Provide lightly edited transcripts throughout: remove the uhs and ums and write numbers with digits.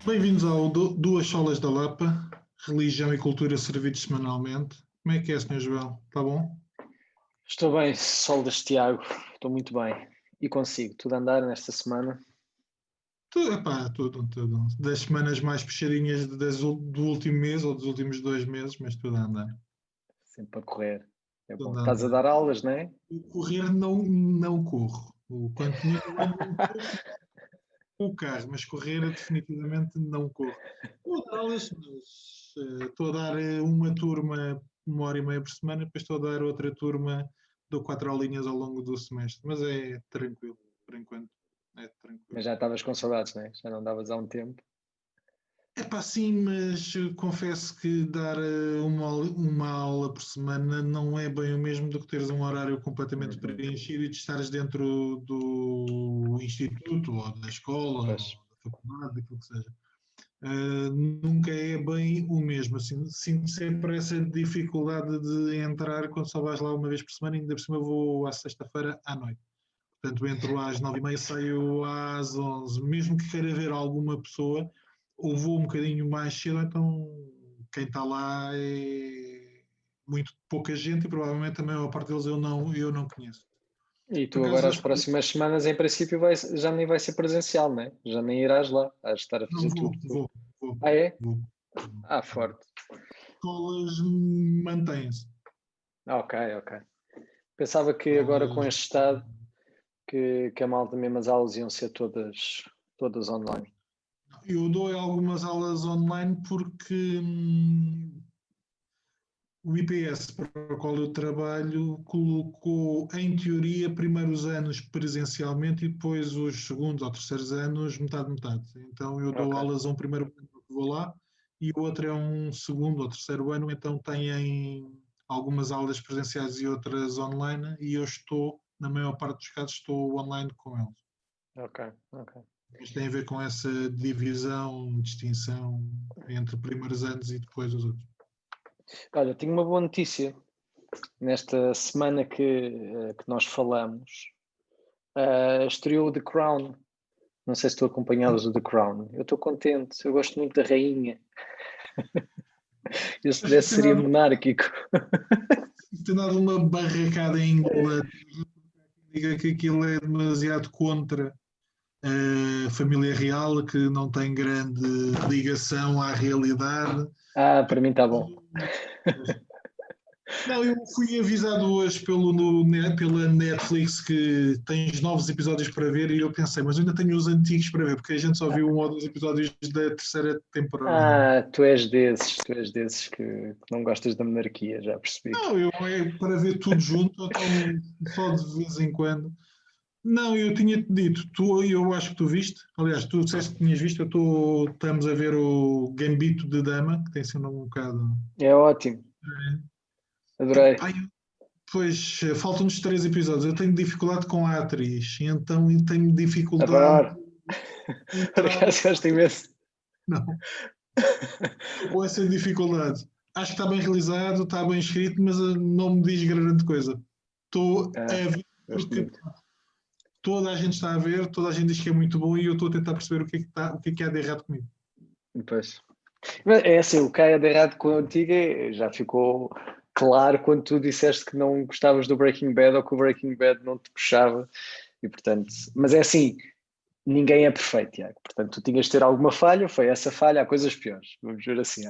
Bem-vindos ao Duas Solas da Lapa, Religião e Cultura servidos semanalmente. Como é que é, Sr. Joel? Está bom? Estou bem, Soldas Tiago, estou muito bem. E consigo, tudo a andar nesta semana? Tudo. Das semanas mais puxadinhas do último mês ou dos últimos 2 meses, mas tudo a andar. Sempre a correr. É bom. Tudo a Estás a andar. dar aulas, não é? Correr não corro. Quanto muito ando com o carro, mas correr definitivamente não corro. Estou a dar aulas, mas estou a dar uma turma 1 hora e meia por semana, depois estou a dar outra turma, dou 4 aulinhas ao longo do semestre, mas é tranquilo, por enquanto, é tranquilo. Mas já estavas com saudades, não é? Já não davas há um tempo. Sim, mas confesso que dar uma aula por semana não é bem o mesmo do que teres um horário completamente Uhum. preenchido e de estares dentro do instituto ou da escola Pois. ou da faculdade, daquilo que seja. Nunca é bem o mesmo. Assim, sinto sempre essa dificuldade de entrar quando só vais lá uma vez por semana, e ainda por cima vou à sexta-feira à noite. Portanto, entro às 9h30, saio às 11. Mesmo que queira ver alguma pessoa, ou vou um bocadinho mais cedo, então quem está lá é muito pouca gente e provavelmente a maior parte deles eu não conheço. E Por tu acaso agora as hoje próximas semanas, em princípio, já nem vai ser presencial, não é? Já nem irás lá, has de estar a não fazer tudo. vou. Ah, é? vou. Ah, forte. Escolas mantêm-se. Ok, ok. Pensava que agora com Escolas este estado, que a malta mesmo as aulas iam ser todas online. Eu dou algumas aulas online porque o IPS para o qual eu trabalho colocou, em teoria, primeiros anos presencialmente e depois os segundos ou terceiros anos metade-metade. Então eu dou Ok. aulas a um primeiro ano que vou lá e o outro é um segundo ou terceiro ano, então têm algumas aulas presenciais e outras online e eu estou, na maior parte dos casos, estou online com eles. Ok, ok. Mas tem a ver com essa divisão, distinção entre primeiros anos e depois os outros. Olha, tenho uma boa notícia. Nesta semana que nós falamos, estreou o The Crown. Não sei se tu acompanhavas o The Crown. Eu estou contente, eu gosto muito da rainha. Eu se Acho que pudesse seria monárquico. tem dado uma barracada em Inglaterra, diga que aquilo é demasiado contra a família real, que não tem grande ligação à realidade. Para mim está bom. Não, eu fui avisado hoje pela Netflix que tens novos episódios para ver e eu pensei, mas eu ainda tenho os antigos para ver, porque a gente só viu 1 ou 2 episódios da terceira temporada. Tu és desses que não gostas da monarquia, já percebi. Não, eu é para ver tudo junto, então só de vez em quando. Não, eu tinha-te dito, eu acho que tu viste, aliás, tu disseste que tinhas visto, estamos a ver o Gambito de Dama, que tem sido um bocado. É ótimo, adorei. Epá, pois faltam-nos 3 episódios. Eu tenho dificuldade com a atriz, e então eu tenho dificuldade Adoro. de Por entrar. acaso gosto imenso. Não, estou com essa dificuldade. Acho que está bem realizado, está bem escrito, mas não me diz grande coisa. Estou a ver Gosto porque muito. toda a gente está a ver, toda a gente diz que é muito bom e eu estou a tentar perceber o que é que há de errado comigo. Depois. Mas é assim, o que há de errado contigo já ficou claro quando tu disseste que não gostavas do Breaking Bad ou que o Breaking Bad não te puxava. E portanto, mas é assim, ninguém é perfeito, Tiago. Portanto, tu tinhas de ter alguma falha, foi essa falha, há coisas piores. Vamos ver assim.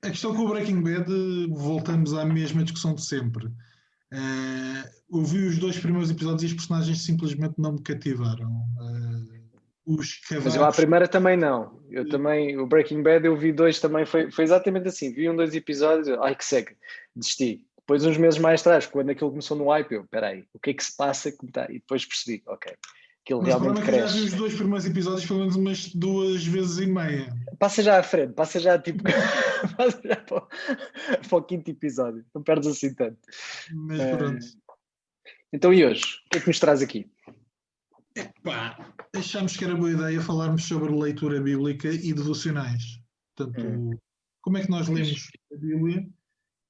A questão com o Breaking Bad, voltamos à mesma discussão de sempre. Eu vi os 2 primeiros episódios e os personagens simplesmente não me cativaram. Os Mas eu à cavacos. primeira também não. Eu também, o Breaking Bad eu vi dois também, foi exatamente assim. Vi 2 episódios, ai que seca, desisti. Depois uns meses mais tarde, quando aquilo começou no hype, eu, espera aí, o que é que se passa? E depois percebi, ok, aquilo Mas o realmente problema é que eu já vi cresce. os 2 primeiros episódios pelo menos umas 2 vezes e meia. Passa já à frente, passa já tipo, passa já para o quinto episódio, não perdes assim tanto. Mas pronto. Então e hoje? O que é que nos traz aqui? Epá, achámos que era boa ideia falarmos sobre leitura bíblica e devocionais. Portanto, como é que nós lemos a Bíblia?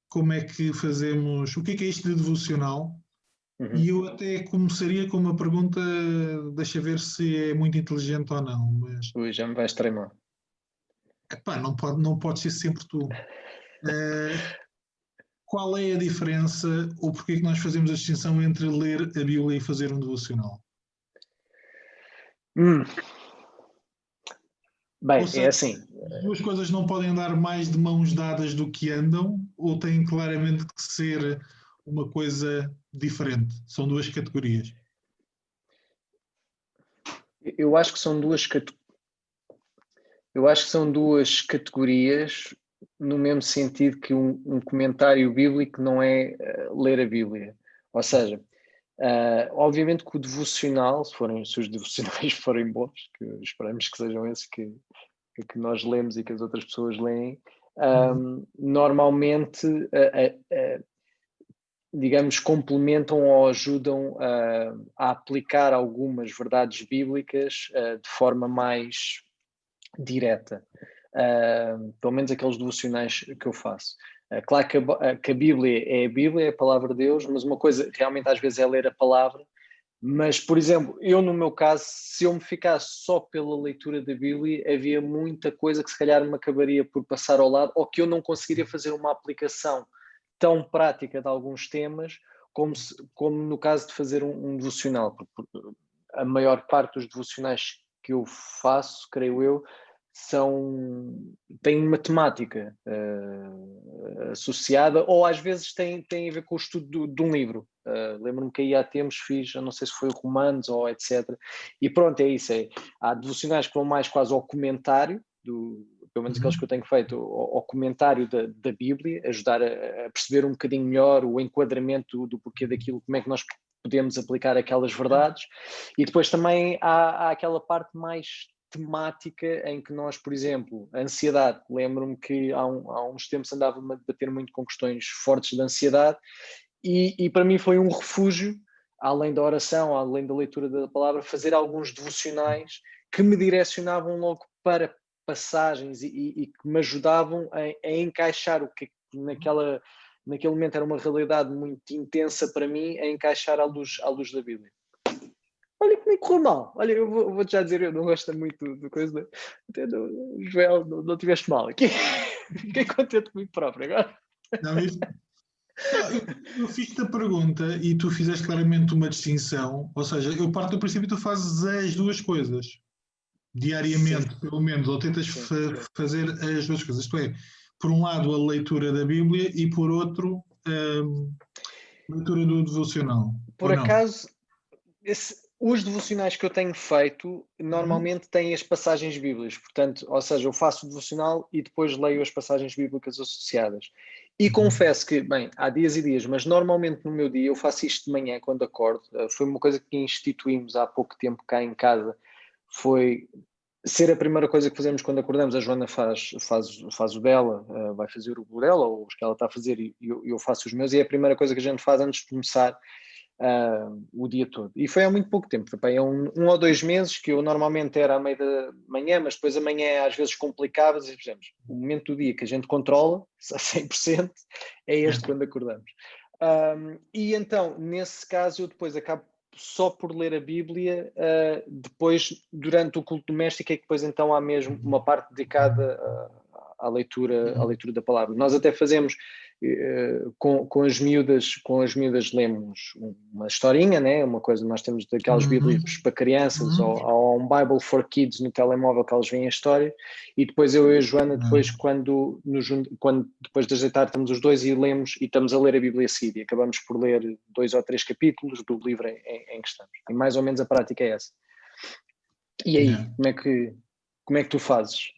Como é que fazemos? O que é isto de devocional? E eu até começaria com uma pergunta, deixa ver se é muito inteligente ou não, mas Ui, já me vais treinar. epá, não pode ser sempre tu. Qual é a diferença ou porquê é que nós fazemos a distinção entre ler a Bíblia e fazer um devocional? Bem, Ou é seja, assim. as duas coisas não podem andar mais de mãos dadas do que andam, ou têm claramente que ser uma coisa diferente? São duas categorias. Eu acho que são duas categorias no mesmo sentido que um comentário bíblico não é ler a Bíblia. Ou seja, obviamente que o devocional, se os devocionais forem bons, que esperamos que sejam esses que nós lemos e que as outras pessoas leem, normalmente, digamos, complementam ou ajudam a aplicar algumas verdades bíblicas de forma mais direta. Pelo menos aqueles devocionais que eu faço. Claro que a Bíblia é a Bíblia, é a palavra de Deus, mas uma coisa realmente às vezes é ler a palavra. Mas, por exemplo, eu no meu caso, se eu me ficasse só pela leitura da Bíblia, havia muita coisa que se calhar me acabaria por passar ao lado, ou que eu não conseguiria fazer uma aplicação tão prática de alguns temas, como no caso de fazer um devocional. Porque a maior parte dos devocionais que eu faço, creio eu, têm uma temática associada, ou às vezes têm a ver com o estudo de um livro. Lembro-me que aí há tempos fiz, eu não sei se foi Romanos ou etc. E pronto, é isso. Há devocionais que vão mais quase ao comentário, pelo menos aqueles que eu tenho feito, ao comentário da Bíblia, ajudar a perceber um bocadinho melhor o enquadramento do porquê daquilo, como é que nós podemos aplicar aquelas verdades. E depois também há aquela parte mais temática em que nós, por exemplo, a ansiedade, lembro-me que há uns tempos andava-me a debater muito com questões fortes de ansiedade e para mim foi um refúgio, além da oração, além da leitura da palavra, fazer alguns devocionais que me direcionavam logo para passagens e que me ajudavam a encaixar o que naquele momento era uma realidade muito intensa para mim, a encaixar à luz da Bíblia. Olha que me correu mal. Olha, eu vou-te já dizer, eu não gosto muito de coisa. Joel, não tiveste mal aqui. Fiquei contente comigo próprio agora. Não, eu fiz-te a pergunta e tu fizeste claramente uma distinção, ou seja, eu parto do princípio que tu fazes as duas coisas, diariamente, sim, pelo menos, ou tentas fazer as duas coisas, isto é, por um lado a leitura da Bíblia e por outro a leitura do devocional. Por acaso, os devocionais que eu tenho feito normalmente têm as passagens bíblicas, portanto, ou seja, eu faço o devocional e depois leio as passagens bíblicas associadas. E confesso que, bem, há dias e dias, mas normalmente no meu dia eu faço isto de manhã quando acordo. Foi uma coisa que instituímos há pouco tempo cá em casa, foi ser a primeira coisa que fazemos quando acordamos. A Joana faz o dela, vai fazer o dela, ou os que ela está a fazer, e eu faço os meus, e é a primeira coisa que a gente faz antes de começar o dia todo. E foi há muito pouco tempo, é um ou 2 meses que eu normalmente era à meia da manhã, mas depois a manhã às vezes complicava, e dizemos, o momento do dia que a gente controla a 100% é este quando acordamos. E então, nesse caso, eu depois acabo só por ler a Bíblia, depois, durante o culto doméstico, é que depois então há mesmo uma parte dedicada à leitura da palavra. Nós até fazemos com as miúdas lemos uma historinha, né? Uma coisa, nós temos daquelas bíblias para crianças, ou um Bible for Kids no telemóvel que eles veem a história, e depois eu e a Joana, depois quando depois de ajeitar, estamos os dois e lemos, e estamos a ler a Bíblia a seguir, e acabamos por ler 2 ou 3 capítulos do livro em que estamos, e mais ou menos a prática é essa. E aí, como é que tu fazes?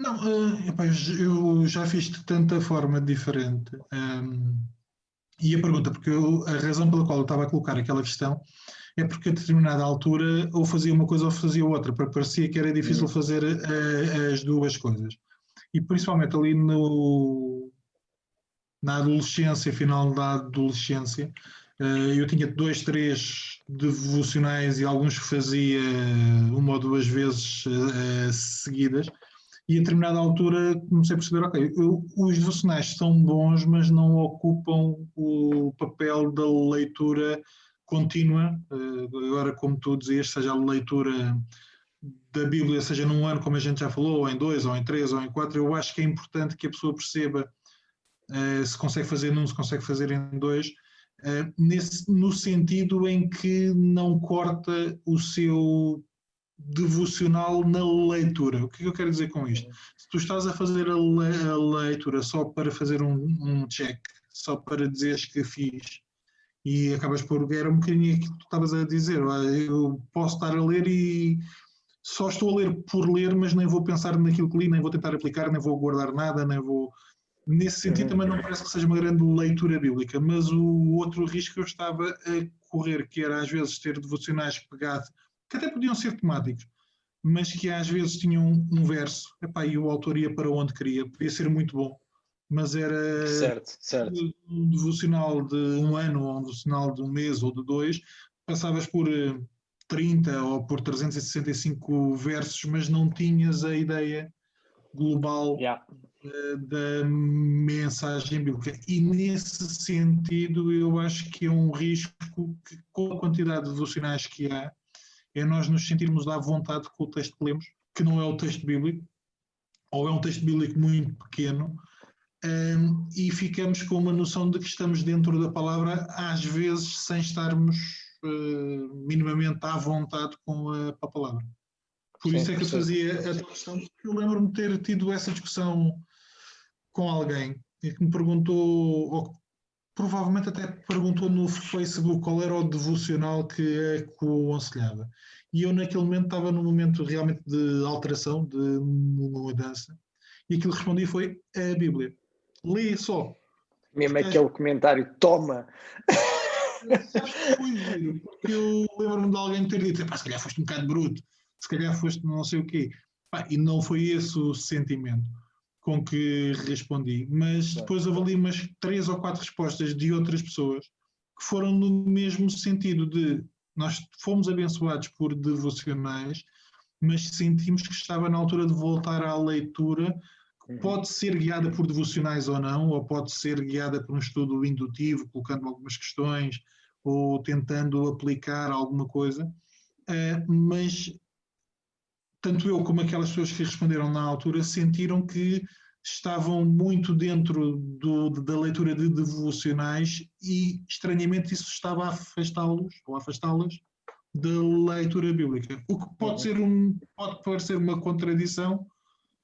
Não, eu já fiz de tanta forma diferente. E a pergunta, porque a razão pela qual eu estava a colocar aquela questão é porque a determinada altura ou fazia uma coisa ou fazia outra, porque parecia que era difícil fazer as duas coisas. E principalmente ali na adolescência, final da adolescência, eu tinha 2, 3 devocionais e alguns que fazia uma ou duas vezes seguidas. E a determinada altura comecei a perceber, ok, os devocionais são bons, mas não ocupam o papel da leitura contínua. Agora, como tu dizias, seja a leitura da Bíblia, seja num ano, como a gente já falou, ou em 2, ou em 3, ou em 4, eu acho que é importante que a pessoa perceba se consegue fazer num, se consegue fazer em 2, no sentido em que não corta o seu devocional na leitura. O que é que eu quero dizer com isto? Se tu estás a fazer a leitura só para fazer um check, só para dizeres que fiz, e acabas por... Era um bocadinho aquilo que tu estavas a dizer. Eu posso estar a ler e só estou a ler por ler, mas nem vou pensar naquilo que li, nem vou tentar aplicar, nem vou guardar nada, nem vou... Nesse sentido também não parece que seja uma grande leitura bíblica, mas o outro risco que eu estava a correr, que era às vezes ter devocionais pegados, que até podiam ser temáticos, mas que às vezes tinham um verso, epá, e o autor ia para onde queria, podia ser muito bom, mas era Certo. um devocional de um ano, ou um devocional de um mês ou de 2, passavas por 30 ou por 365 versos, mas não tinhas a ideia global da mensagem bíblica. E nesse sentido, eu acho que é um risco que, com a quantidade de devocionais que há, é nós nos sentirmos à vontade com o texto que lemos, que não é o texto bíblico, ou é um texto bíblico muito pequeno, e ficamos com uma noção de que estamos dentro da palavra, às vezes sem estarmos minimamente à vontade com a palavra. Por isso é que eu fazia a questão, porque eu lembro-me de ter tido essa discussão com alguém e que me perguntou, ou provavelmente até perguntou no Facebook qual era o devocional que aconselhava. E eu naquele momento estava num momento realmente de alteração, de mudança, e aquilo que respondi foi a Bíblia. Lê só. Mesmo aquele comentário, toma! Sabes que foi giro, porque eu lembro-me de alguém ter dito, se calhar foste um bocado bruto, se calhar foste não sei o quê. E não foi esse o sentimento com que respondi, mas depois houve ali umas 3 ou 4 respostas de outras pessoas que foram no mesmo sentido de nós fomos abençoados por devocionais, mas sentimos que estava na altura de voltar à leitura, que pode ser guiada por devocionais ou não, ou pode ser guiada por um estudo indutivo, colocando algumas questões ou tentando aplicar alguma coisa, mas tanto eu como aquelas pessoas que responderam na altura sentiram que estavam muito dentro da leitura de devocionais e, estranhamente, isso estava a afastá-los ou afastá-las da leitura bíblica. O que pode parecer uma contradição,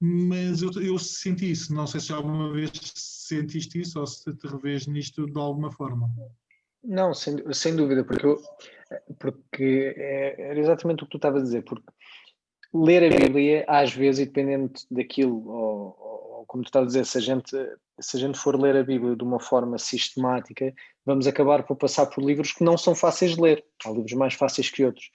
mas eu senti isso. Não sei se alguma vez sentiste isso ou se te revês nisto de alguma forma. Não, sem dúvida, porque era exatamente o que tu estavas a dizer, porque ler a Bíblia, às vezes, e dependendo daquilo, ou como tu estás a dizer, se a gente for ler a Bíblia de uma forma sistemática, vamos acabar por passar por livros que não são fáceis de ler. Há livros mais fáceis que outros.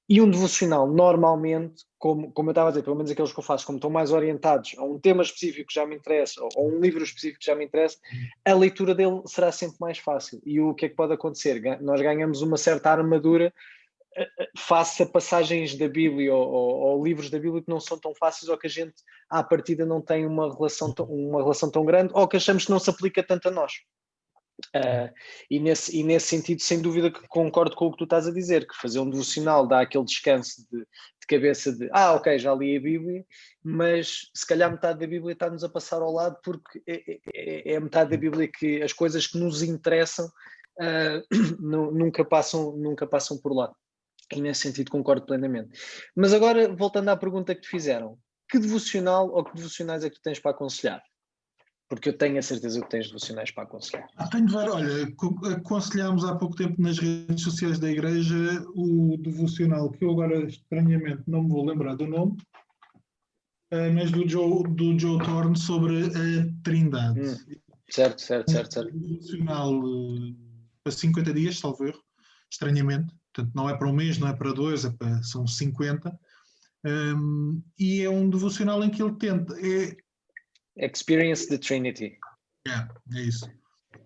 E um devocional, normalmente, como eu estava a dizer, pelo menos aqueles que eu faço, como estão mais orientados a um tema específico que já me interessa, ou um livro específico que já me interessa, a leitura dele será sempre mais fácil. E o que é que pode acontecer? Nós ganhamos uma certa armadura face a passagens da Bíblia ou livros da Bíblia que não são tão fáceis, ou que a gente à partida não tem uma relação tão grande, ou que achamos que não se aplica tanto a nós. E nesse sentido, sem dúvida que concordo com o que tu estás a dizer, que fazer um devocional dá aquele descanso de cabeça de ok, já li a Bíblia, mas se calhar metade da Bíblia está-nos a passar ao lado, porque é a metade da Bíblia que as coisas que nos interessam nunca passam por lá. E nesse sentido concordo plenamente. Mas agora, voltando à pergunta que te fizeram, que devocional ou que devocionais é que tu tens para aconselhar? Porque eu tenho a certeza que tens devocionais para aconselhar. Tenho de ver, olha, aconselhámos há pouco tempo nas redes sociais da igreja o devocional, que eu agora estranhamente não me vou lembrar do nome, mas do Joe Thorne sobre a Trindade. Certo. Um devocional para 50 dias, salvo erro, estranhamente. Portanto, não é para um mês, não é para 2, são 50. E é um devocional em que ele tenta... Experience the Trinity. É isso.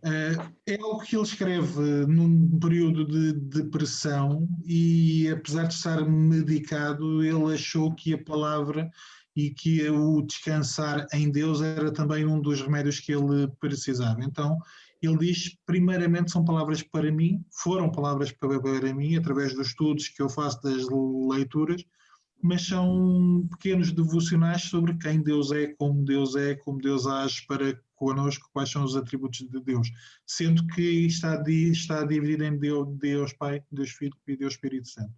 É algo que ele escreve num período de depressão e, apesar de estar medicado, ele achou que a palavra e que o descansar em Deus era também um dos remédios que ele precisava. Então, ele diz, primeiramente, são palavras para mim, foram palavras para mim, através dos estudos que eu faço, das leituras, mas são pequenos devocionais sobre quem Deus é, como Deus age para connosco, quais são os atributos de Deus, sendo que está dividido em Deus Pai, Deus Filho e Deus Espírito Santo.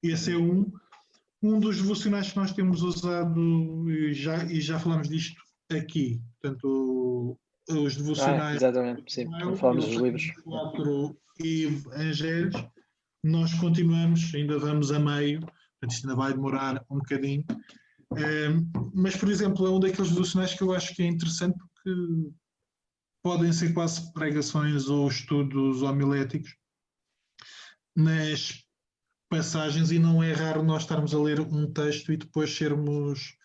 Esse é um dos devocionais que nós temos usado e já falamos disto aqui. Portanto, os devocionais. Exatamente, sim. Não falamos dos livros. 4 evangelhos, nós continuamos, ainda vamos a meio, portanto, isto ainda vai demorar um bocadinho. Mas, por exemplo, é um daqueles devocionais que eu acho que é interessante porque podem ser quase pregações ou estudos homiléticos nas passagens, e não é raro nós estarmos a ler um texto e depois sermos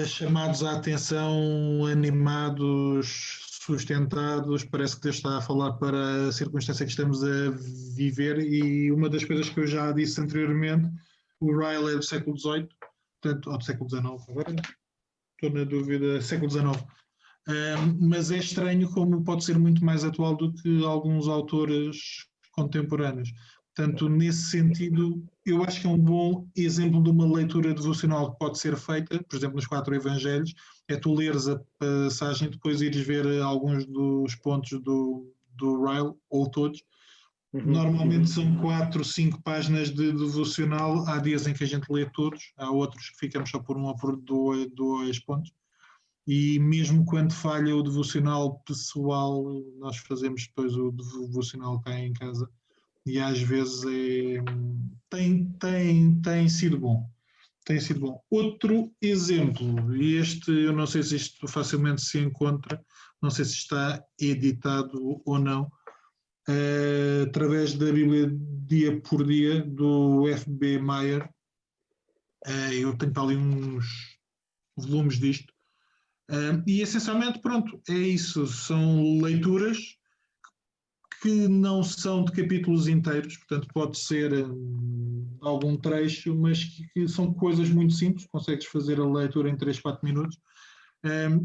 chamados à atenção, animados, sustentados. Parece que Deus está a falar para a circunstância que estamos a viver, e uma das coisas que eu já disse anteriormente, o Ryle é do século XVIII, portanto, ou do século XIX, agora estou na dúvida, século XIX. Mas é estranho como pode ser muito mais atual do que alguns autores contemporâneos. Portanto, nesse sentido, eu acho que é um bom exemplo de uma leitura devocional que pode ser feita, por exemplo, nos 4 evangelhos, é tu leres a passagem e depois ires ver alguns dos pontos do Ryle, ou todos. Normalmente são 4, 5 páginas de devocional, há dias em que a gente lê todos, há outros que ficamos só por um ou por dois pontos. E mesmo quando falha o devocional pessoal, nós fazemos depois o devocional cá em casa, e às vezes tem sido bom. Tem sido bom. Outro exemplo, e este eu não sei se isto facilmente se encontra, não sei se está editado ou não, através da Bíblia Dia por Dia, do F.B. Meyer. Eu tenho para ali uns volumes disto. E essencialmente, pronto, é isso. São leituras que não são de capítulos inteiros, portanto pode ser algum trecho, mas que são coisas muito simples, consegues fazer a leitura em 3, 4 minutos.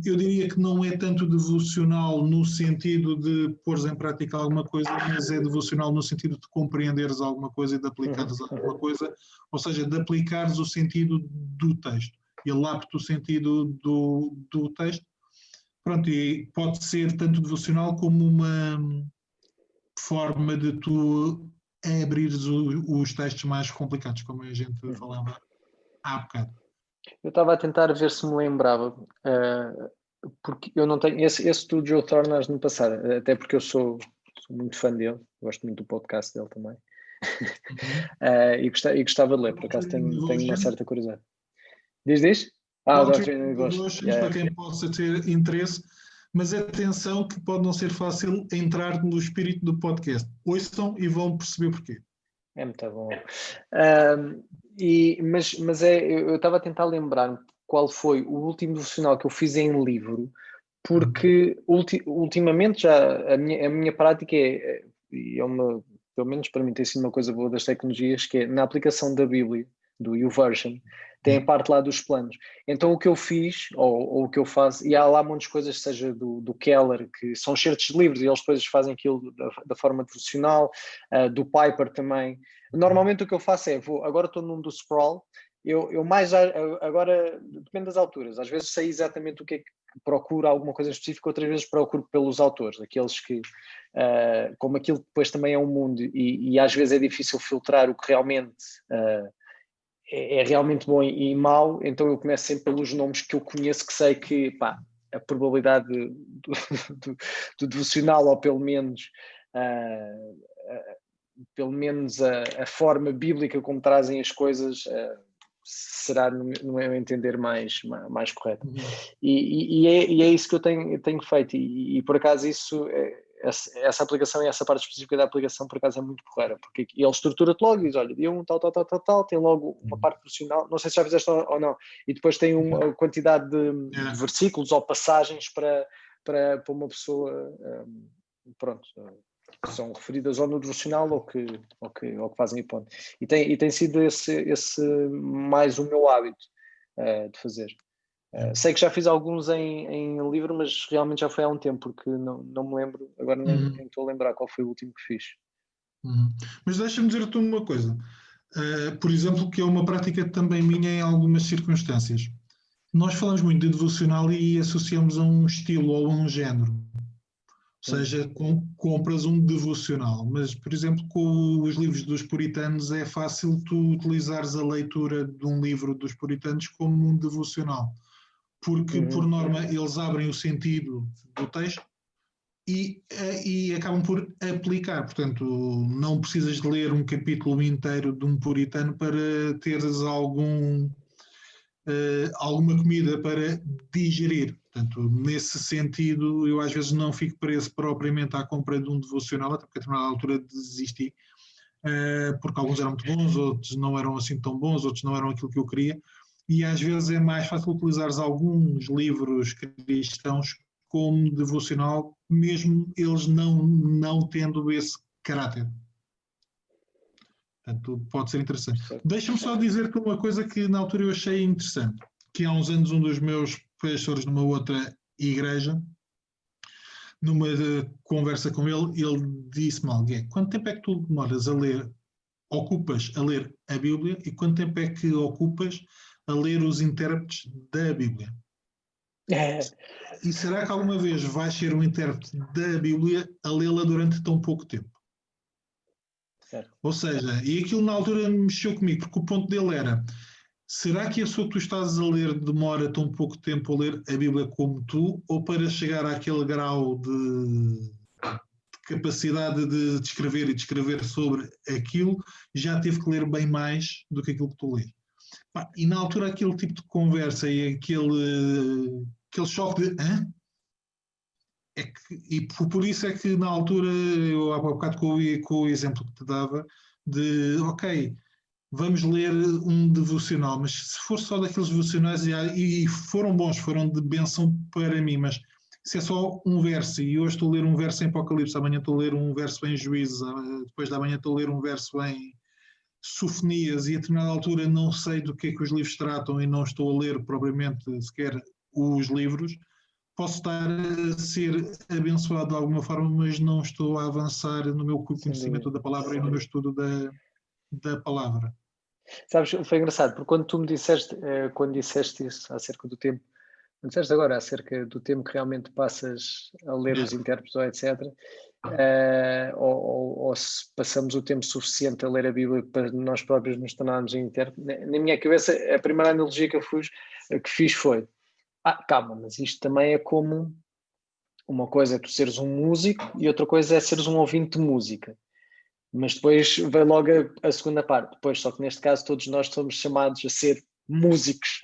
Eu diria que não é tanto devocional no sentido de pôres em prática alguma coisa, mas é devocional no sentido de compreenderes alguma coisa e de aplicares alguma coisa, ou seja, de aplicares o sentido do texto. Ele apta o sentido do texto. Pronto, e pode ser tanto devocional como uma forma de tu abrires os textos mais complicados, como a gente falava há bocado. Eu estava a tentar ver se me lembrava, porque eu não tenho esse do Joe Thornars no passado, até porque eu sou muito fã dele, gosto muito do podcast dele também. E gostava de ler, por acaso tenho uma certa curiosidade. Diz? O Doctrine and Devotions, para quem possa ter interesse, mas atenção que pode não ser fácil entrar no espírito do podcast. Ouçam e vão perceber porquê. É muito bom. Mas eu estava a tentar lembrar qual foi o último devocional que eu fiz em livro, porque ultimamente já a minha prática pelo menos para mim tem sido uma coisa boa das tecnologias, que é na aplicação da Bíblia, do YouVersion, tem a parte lá dos planos. Então o que eu fiz, ou o que eu faço, e há lá muitas coisas, seja do Keller, que são certos de livros, e eles depois fazem aquilo da forma devocional, do Piper também. Normalmente o que eu faço é, agora estou num do Sproul, eu mais agora, depende das alturas, às vezes sei exatamente o que é que procuro, alguma coisa específica, outras vezes procuro pelos autores, aqueles que, como aquilo depois também é um mundo, e às vezes é difícil filtrar o que realmente é realmente bom e mau, então eu começo sempre pelos nomes que eu conheço, que sei que a probabilidade do devocional, ou pelo menos a forma bíblica como trazem as coisas, será, no meu entender, mais correto. E é isso que eu tenho feito, e por acaso isso, essa aplicação e essa parte específica da aplicação, por acaso, é muito porreira, porque ele estrutura-te logo e diz, olha, dia 1, tal, tem logo uma parte profissional, não sei se já fizeste ou não, e depois tem uma quantidade de versículos ou passagens para uma pessoa, pronto, que são referidas ou no devocional ou que fazem a ponte. E tem sido esse mais o meu hábito. de fazer. Sei que já fiz alguns em livro, mas realmente já foi há um tempo, porque não me lembro, agora nem estou a lembrar qual foi o último que fiz. Mas deixa-me dizer-te uma coisa. Por exemplo, que é uma prática também minha em algumas circunstâncias. Nós falamos muito de devocional e associamos a um estilo ou a um género. Ou seja, compras um devocional. Mas, por exemplo, com os livros dos puritanos é fácil tu utilizares a leitura de um livro dos puritanos como um devocional. Porque, por norma, eles abrem o sentido do texto e acabam por aplicar. Portanto, não precisas de ler um capítulo inteiro de um puritano para teres alguma comida para digerir. Portanto, nesse sentido, eu às vezes não fico preso propriamente à compra de um devocional, até porque a determinada altura desisti, porque alguns eram muito bons, outros não eram assim tão bons, outros não eram aquilo que eu queria, e às vezes é mais fácil utilizares alguns livros cristãos como devocional, mesmo eles não tendo esse caráter. Portanto, pode ser interessante. Deixa-me só dizer-te uma coisa que na altura eu achei interessante, que há uns anos um dos meus pastores numa outra igreja, numa conversa com ele disse-me algo, quanto tempo é que tu demoras ocupas a ler a Bíblia e quanto tempo é que ocupas a ler os intérpretes da Bíblia? E será que alguma vez vais ser um intérprete da Bíblia a lê-la durante tão pouco tempo? Certo. Ou seja, e aquilo na altura mexeu comigo, porque o ponto dele era, será que a pessoa que tu estás a ler demora tão pouco tempo a ler a Bíblia como tu, ou para chegar àquele grau de capacidade de escrever e de escrever sobre aquilo, já teve que ler bem mais do que aquilo que tu lês? E na altura aquele tipo de conversa e aquele choque de e por isso é que na altura, eu há bocado com o exemplo que te dava, de ok, vamos ler um devocional, mas se for só daqueles devocionais, e foram bons, foram de bênção para mim, mas se é só um verso, e hoje estou a ler um verso em Apocalipse, amanhã estou a ler um verso em Juízes, depois da manhã estou a ler um verso em Sofonias, e a determinada altura não sei do que é que os livros tratam e não estou a ler propriamente sequer os livros, posso estar a ser abençoado de alguma forma, mas não estou a avançar no meu conhecimento da palavra e no meu estudo da palavra. Sabes, foi engraçado, porque quando disseste isso acerca do tempo, quando disseste agora acerca do tempo que realmente passas a ler os intérpretes ou etc., ou se passamos o tempo suficiente a ler a Bíblia para nós próprios nos tornarmos intérpretes, na minha cabeça a primeira analogia que fiz foi, calma, mas isto também é como uma coisa é tu seres um músico e outra coisa é seres um ouvinte de música. Mas depois vem logo a segunda parte. Depois, só que neste caso todos nós somos chamados a ser músicos.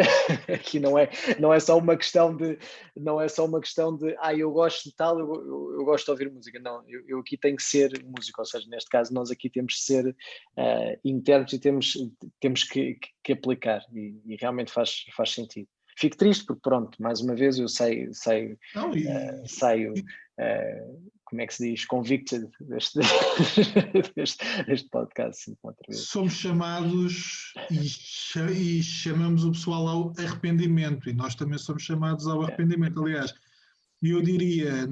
Aqui não é só uma questão de eu gosto de tal, eu gosto de ouvir música. Não, eu aqui tenho que ser músico, ou seja, neste caso nós aqui temos que ser intérpretes e temos que aplicar e realmente faz sentido. Fico triste porque pronto, mais uma vez eu saio como é que se diz, convicted deste podcast. Outra vez. Somos chamados e chamamos o pessoal ao arrependimento, e nós também somos chamados ao arrependimento. Aliás, eu diria,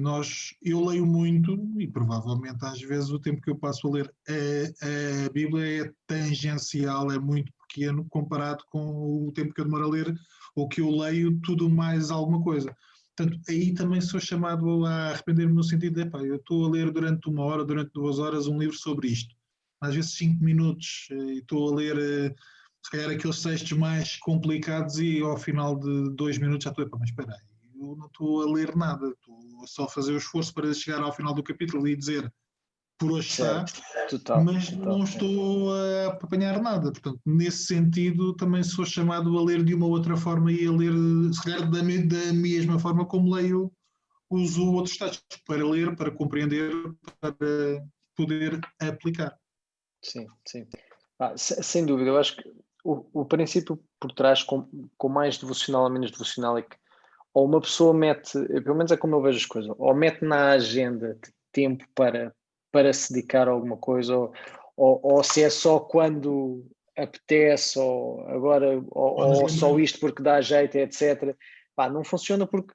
eu leio muito, e provavelmente às vezes o tempo que eu passo a ler a Bíblia é tangencial, é muito pequeno comparado com o tempo que eu demoro a ler, ou que eu leio tudo mais alguma coisa. Portanto, aí também sou chamado a arrepender-me no sentido de, eu estou a ler durante 1 hora, durante 2 horas um livro sobre isto. Às vezes 5 minutos, e estou a ler, se calhar, aqueles textos mais complicados e ao final de 2 minutos já estou, mas espera aí, eu não estou a ler nada, estou só a fazer o esforço para chegar ao final do capítulo e dizer por hoje está, mas não estou a apanhar nada. Portanto, nesse sentido, também sou chamado a ler de uma outra forma e a ler, se calhar, da mesma forma como leio, uso outros textos para ler, para compreender, para poder aplicar. Sim. Sem dúvida, eu acho que o princípio por trás, com mais devocional ou menos devocional, é que ou uma pessoa mete, pelo menos é como eu vejo as coisas, ou mete na agenda de tempo para se dedicar a alguma coisa, ou se é só quando apetece, ou agora, ou só isto porque dá jeito, etc. Pá, não funciona porque,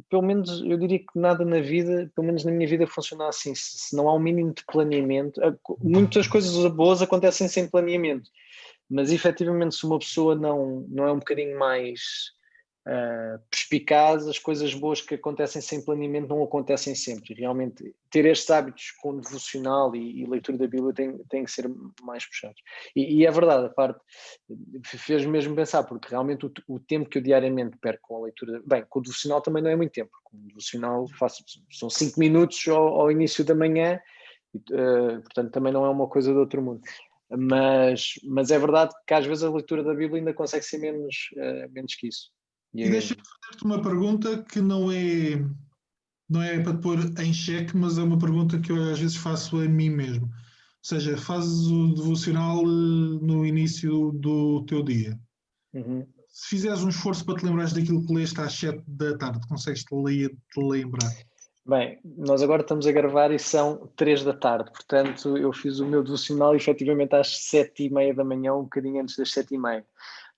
pelo menos, eu diria que nada na vida, pelo menos na minha vida, funciona assim. Se não há um mínimo de planeamento, muitas coisas boas acontecem sem planeamento, mas efetivamente, se uma pessoa não é um bocadinho mais perspicaz, as coisas boas que acontecem sem planeamento não acontecem sempre. E realmente, ter estes hábitos com devocional e leitura da Bíblia tem que ser mais puxados. E é verdade, a parte fez mesmo pensar, porque realmente o tempo que eu diariamente perco com a leitura, bem, com o devocional também não é muito tempo. Com o devocional são 5 minutos ao início da manhã, portanto também não é uma coisa do outro mundo. Mas é verdade que às vezes a leitura da Bíblia ainda consegue ser menos que isso. E deixa-me fazer-te uma pergunta que não é para pôr em xeque, mas é uma pergunta que eu às vezes faço a mim mesmo. Ou seja, fazes o devocional no início do teu dia. Uhum. Se fizeres um esforço para te lembrares daquilo que leste às 7 da tarde, consegues-te lembrar? Bem, nós agora estamos a gravar e são 3 da tarde, portanto eu fiz o meu devocional efetivamente às 7h30 da manhã, um bocadinho antes das 7h30.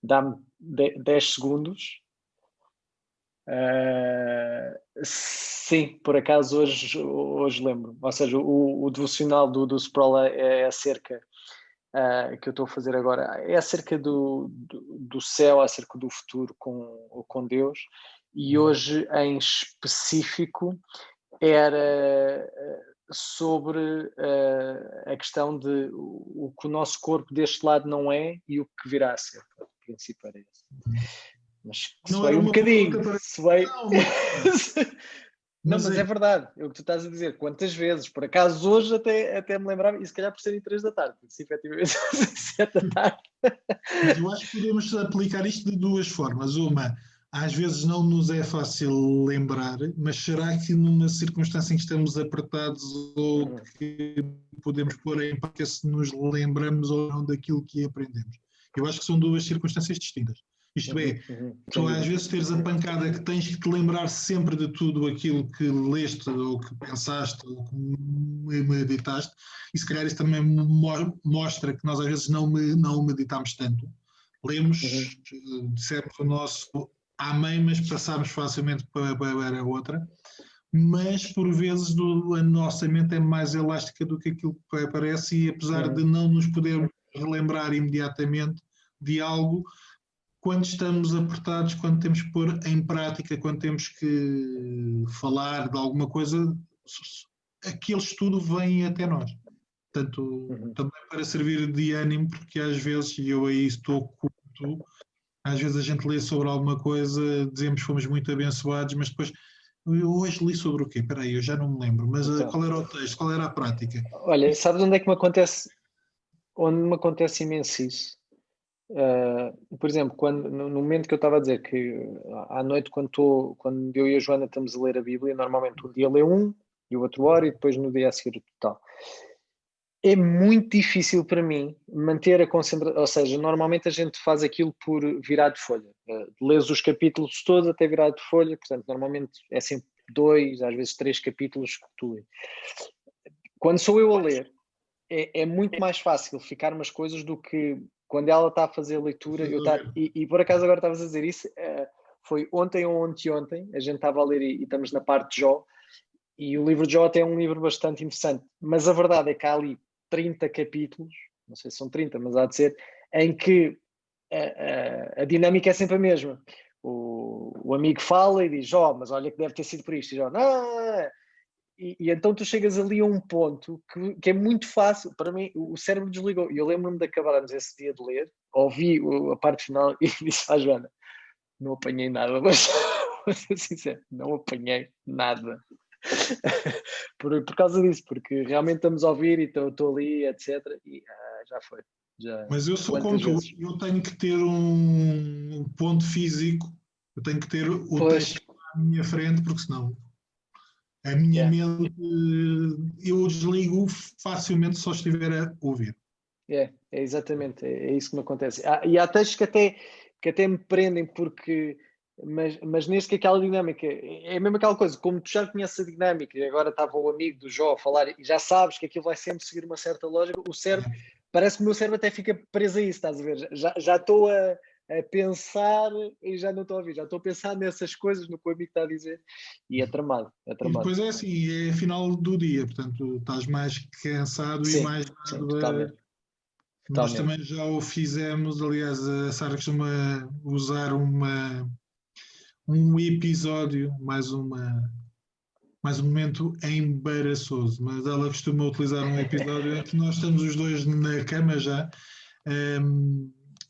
Dá-me 10 segundos. Sim, por acaso hoje lembro. Ou seja, o devocional do Sproul é acerca, que eu estou a fazer agora, é acerca do céu, acerca do futuro com Deus, e hoje em específico era sobre a questão de o que o nosso corpo deste lado não é e o que virá a ser. O princípio era esse. Mas Não suei era um uma bocadinho. pergunta para... Suei... Não, Mas mas é verdade. É o que tu estás a dizer. Quantas vezes? Por acaso hoje até me lembrava, e se calhar por serem 3 da tarde, se efetivamente 7 da tarde. Mas eu acho que podemos aplicar isto de duas formas. Uma, às vezes não nos é fácil lembrar, mas será que numa circunstância em que estamos apertados ou que podemos pôr em prática se nos lembramos ou não daquilo que aprendemos? Eu acho que são duas circunstâncias distintas. Isto é, tu às vezes teres a pancada que tens que te lembrar sempre de tudo aquilo que leste ou que pensaste ou que meditaste, e se calhar isso também mostra que nós às vezes não meditamos tanto. Lemos, dissemos o nosso amém, mas passamos facilmente para a outra. Mas por vezes a nossa mente é mais elástica do que aquilo que parece, e apesar de não nos podermos relembrar imediatamente de algo, quando estamos apertados, quando temos que pôr em prática, quando temos que falar de alguma coisa, aquele estudo vem até nós. Portanto, também para servir de ânimo, porque às vezes, e eu aí estou como tu, às vezes a gente lê sobre alguma coisa, dizemos que fomos muito abençoados, mas depois, eu hoje li sobre o quê? Espera aí, eu já não me lembro, mas Então, qual era o texto, qual era a prática? olha, sabes onde é que me acontece? Onde me acontece imenso isso? Por exemplo, no momento que eu estava a dizer que à noite, quando eu e a Joana estamos a ler a Bíblia, normalmente um dia lê um e o outro hora, e depois no dia a seguir o total. É muito difícil para mim manter a concentração, ou seja, normalmente a gente faz aquilo por virar de folha. Lês os capítulos todos até virar de folha, portanto, normalmente é sempre 2, às vezes 3 capítulos que tu lês. Quando sou eu a ler, é muito mais fácil ficar umas coisas do que quando ela está a fazer a leitura. E por acaso agora estavas a dizer isso, foi ontem ou ontem, a gente estava a ler e estamos na parte de Jó, e o livro de Jó até é um livro bastante interessante, mas a verdade é que há ali 30 capítulos, não sei se são 30, mas há de ser, em que a dinâmica é sempre a mesma. O amigo fala e diz, Jó, mas olha que deve ter sido por isto, e Jó, não. E então tu chegas ali a um ponto que é muito fácil, para mim o cérebro desligou, e eu lembro-me de acabarmos esse dia de ler, ouvi a parte final e disse à Joana, não apanhei nada, mas vou ser sincero, não apanhei nada. por causa disso, porque realmente estamos a ouvir e estou ali, etc. E já foi. Mas eu sou como tu, eu tenho que ter um ponto físico, eu tenho que ter o texto à minha frente, porque senão a minha mente, eu desligo facilmente só estiver a ouvir. É exatamente, é isso que me acontece. E há textos que até me prendem, porque mas neste que aquela dinâmica é mesmo aquela coisa, como tu já conheces a dinâmica e agora estava o amigo do Jó a falar e já sabes que aquilo vai sempre seguir uma certa lógica, o cérebro parece que o meu cérebro até fica preso a isso, estás a ver? Já estou a pensar e já não estou a ouvir, já estou a pensar nessas coisas, no que o amigo está a dizer, e é tramado, é E tramado. depois é assim, é final do dia, portanto estás mais cansado e Sim, mais sim, dado totalmente. Nós Totalmente. também já o fizemos, aliás, a Sara costuma usar um episódio, mais um momento embaraçoso, mas ela costuma utilizar um episódio em que nós estamos os dois na cama já,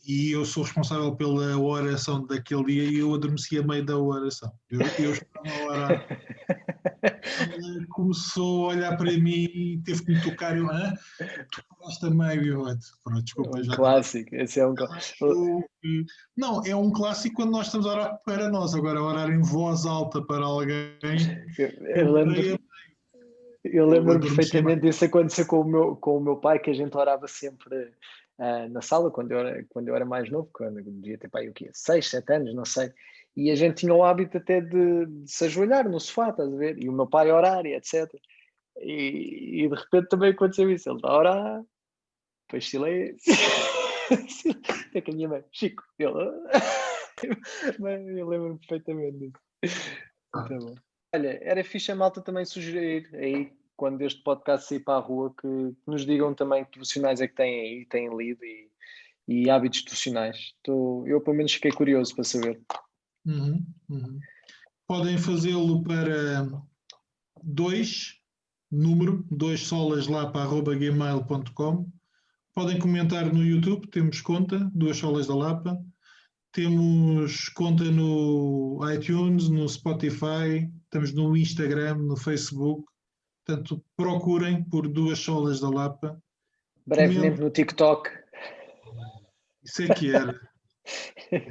e eu sou responsável pela oração daquele dia e eu adormeci a meio da oração. Eu estava a orar. Ela começou a olhar para mim e teve que me tocar. Eu, tu falaste a meio. Eu, pronto, desculpa, Um já estava. clássico, esse é um clássico. Não, é um clássico quando nós estamos a orar para nós. Agora, orar em voz alta para alguém, eu Eu lembro, orei a eu eu lembro-me adormeci a meio. perfeitamente disso acontecer com o meu pai, que a gente orava sempre na sala, quando eu era mais novo, quando eu devia ter pai, o quê? 6, 7 anos, não sei. E a gente tinha o hábito até de se ajoelhar no sofá, estás a ver? E o meu pai orar e etc. E de repente também aconteceu isso. Ele está a orar, depois silêncio. Até que a minha mãe, Chico, ele. Eu lembro-me perfeitamente disso. Muito bom. Olha, era fixe a malta também sugerir aí, quando este podcast sair para a rua, que nos digam também que profissionais é que têm aí, têm lido e hábitos profissionais. Eu, pelo menos, fiquei curioso para saber. Uhum, uhum. Podem fazê-lo para dois solas lá para @gmail.com. Podem comentar no YouTube, temos conta, Duas Solas da Lapa. Temos conta no iTunes, no Spotify, estamos no Instagram, no Facebook. Portanto, procurem por Duas Solas da Lapa. Brevemente no TikTok. Isso é que era.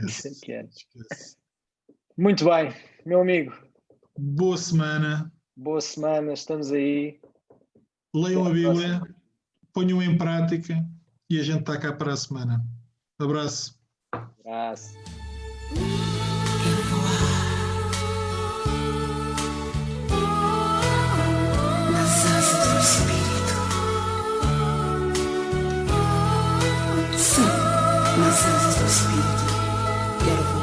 Isso é que era. Esquece. Muito bem, meu amigo. Boa semana. Boa semana, estamos aí. Leiam Até a à Bíblia, próxima. ponham em prática e a gente está cá para a semana. Abraço. Abraço. Nas asas do Espírito. Sim, nas asas do Espírito. Quero voar.